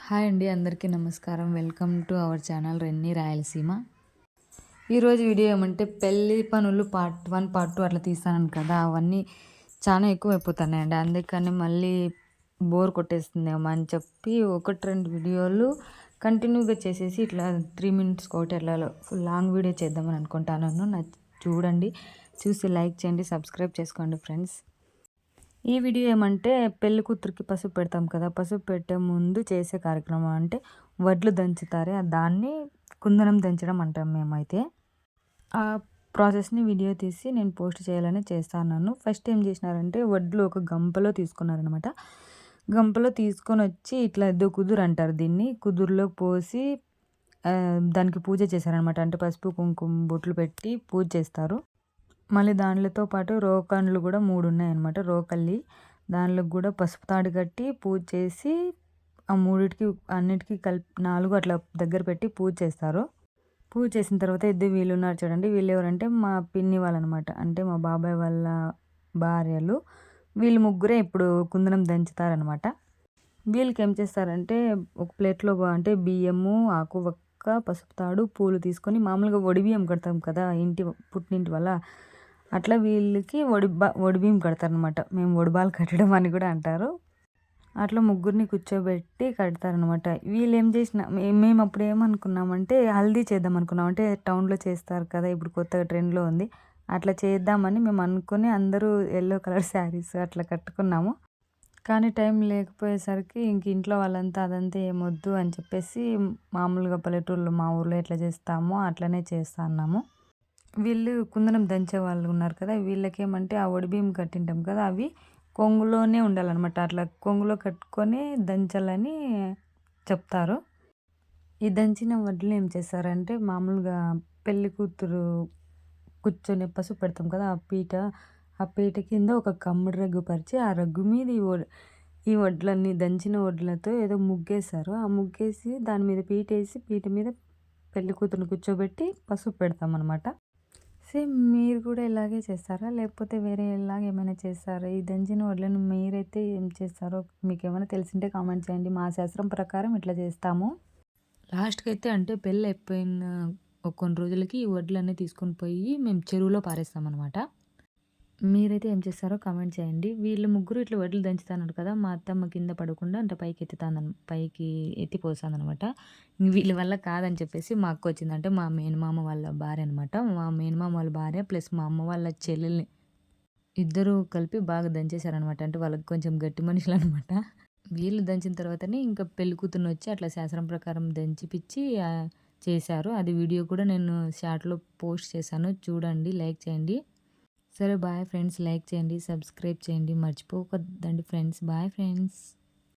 Hi అండి, అందరికీ నమస్కారం. Welcome to our channel రెన్నీ Rayalaseema. ఈరోజు వీడియో ఏమంటే పెళ్లి పనులు పార్ట్ 1 పార్ట్ 2 అట్లా తీస్తాను కదా, అవన్నీ చాలా ఎక్కువ అయిపోతున్నాయండి. అందుకని మళ్ళీ బోర్ కొట్టేస్తుందేమో అని చెప్పి 1-2 వీడియోలు కంటిన్యూగా చేసేసి ఇట్లా 3 మినిట్స్ ఒకటి అట్లా ఫుల్ లాంగ్ వీడియో చేద్దామని అనుకుంటాను. చూడండి, చూసి లైక్ చేయండి, సబ్స్క్రైబ్ చేసుకోండి ఫ్రెండ్స్. ఈ వీడియో ఏమంటే పెళ్లి కూతురికి పసుపు పెడతాం కదా, పసుపు పెట్టే ముందు చేసే కార్యక్రమం అంటే వడ్లు దంచుతారే దాన్ని కుందనం దంచడం అంటాం మేమైతే. ఆ ప్రాసెస్ని వీడియో తీసి నేను పోస్ట్ చేయాలని చేస్తాను. ఫస్ట్ ఏం చేసినారంటే వడ్లు ఒక గంపలో తీసుకున్నారనమాట. గంపలో తీసుకొని వచ్చి ఇట్లా కుదురు అంటారు దీన్ని, కుదురులో పోసి దానికి పూజ చేశారనమాట. అంటే పసుపు కుంకుమ బొట్లు పెట్టి పూజ చేస్తారు. మళ్ళీ దానితో పాటు రోకన్లు కూడా 3 ఉన్నాయన్నమాట. రోకల్లి దానిలో కూడా పసుపు తాడు కట్టి పూజ చేసి ఆ అన్నిటికీ కలిపి 4 అట్లా దగ్గర పెట్టి పూజ చేస్తారు. పూజ చేసిన తర్వాత ఇద్దరు వీళ్ళు ఉన్నారు చూడండి, వీళ్ళు ఎవరంటే మా పిన్ని వాళ్ళు అనమాట. అంటే మా బాబాయ్ వాళ్ళ భార్యలు. వీళ్ళు ముగ్గురే ఇప్పుడు కుందనం దంచుతారనమాట. వీళ్ళకి ఏం చేస్తారంటే ఒక ప్లేట్లో అంటే బియ్యము, ఆకు వక్క, పసుపు తాడు, పూలు తీసుకొని మామూలుగా బియ్యం కడతాం కదా పుట్టినింటి వల్ల, అట్లా వీళ్ళకి బియ్యం కడతారనమాట. మేము ఒడిబాలు కట్టడం అని కూడా అంటారు. అట్లా ముగ్గురిని కూర్చోబెట్టి కడతారనమాట. వీళ్ళు ఏం చేసిన మేము అప్పుడు ఏమనుకున్నామంటే హల్దీ చేద్దాం అనుకున్నాం. అంటే టౌన్లో చేస్తారు కదా, ఇప్పుడు కొత్తగా ట్రెండ్లో ఉంది, అట్లా చేద్దామని మేము అనుకుని అందరూ ఎల్లో కలర్ శారీస్ అట్లా కట్టుకున్నాము. కానీ టైం లేకపోయేసరికి ఇంక ఇంట్లో వాళ్ళంతా అదంతా ఏమొద్దు అని చెప్పేసి మామూలుగా పల్లెటూరులో మా ఊర్లో ఎట్లా చేస్తామో అట్లనే చేస్తున్నాము. వీళ్ళు కుందనం దంచే వాళ్ళు ఉన్నారు కదా, వీళ్ళకేమంటే ఆ బియ్యం కట్టింటాం కదా, అవి కొంగులోనే ఉండాలన్నమాట. అట్లా కొంగులో కట్టుకొని దంచాలని చెప్తారు. ఈ దంచిన వడ్లు ఏం చేస్తారంటే మామూలుగా పెళ్లి కూతురు కూర్చొని పసుపు పెడతాం కదా, ఆ పీట కింద ఒక కమ్ముడు రగ్గు పరిచి ఆ రగ్గు మీద ఈ వడ్లన్నీ దంచిన వడ్లతో ఏదో ముగ్గేస్తారు. ఆ ముగ్గేసి దాని మీద పీట మీద పెళ్లి కూతురుని కూర్చోబెట్టి పసుపు పెడతాం అనమాట. సేమ్ మీరు కూడా ఇలాగే చేస్తారా, లేకపోతే వేరే ఇలాగ ఏమైనా చేస్తారా? ఈ దంచిన వడ్లను మీరైతే ఏం చేస్తారో మీకు ఏమైనా తెలిసింటే కామెంట్ చేయండి. మా శాస్త్రం ప్రకారం ఇట్లా చేస్తాము. లాస్ట్కి అయితే అంటే పెళ్ళి అయిపోయిన కొన్ని రోజులకి ఈ వడ్లన్నీ తీసుకొని పోయి మేము చెరువులో పారేస్తామన్నమాట. మీరైతే ఏం చేస్తారో కామెంట్ చేయండి. వీళ్ళు ముగ్గురు ఇట్లా వడ్లు దంచుతున్నారు కదా, మా అత్తమ్మ కింద పడకుండా అంటే పైకి ఎత్తిపోసాదనమాట. వీళ్ళ వల్ల కాదని చెప్పేసి మా అక్క వచ్చింది. అంటే మా మేనమామ వాళ్ళ భార్య అనమాట. మా మేనమామ వాళ్ళ భార్య ప్లస్ మా అమ్మ వాళ్ళ చెల్లెల్ని ఇద్దరు కలిపి బాగా దంచేశారనమాట. అంటే వాళ్ళకి కొంచెం గట్టి మనుషులు అనమాట. వీళ్ళు దంచిన తర్వాతనే ఇంకా పెళ్లి కూతురుని వచ్చి అట్లా శాస్త్రం ప్రకారం దంచిపిచ్చి చేశారు. అది వీడియో కూడా నేను షార్ట్లో పోస్ట్ చేశాను, చూడండి, లైక్ చేయండి. సరే బాయ్ ఫ్రెండ్స్, లైక్ చేయండి, సబ్స్క్రైబ్ చేయండి, మర్చిపోవద్దండి ఫ్రెండ్స్. Bye friends.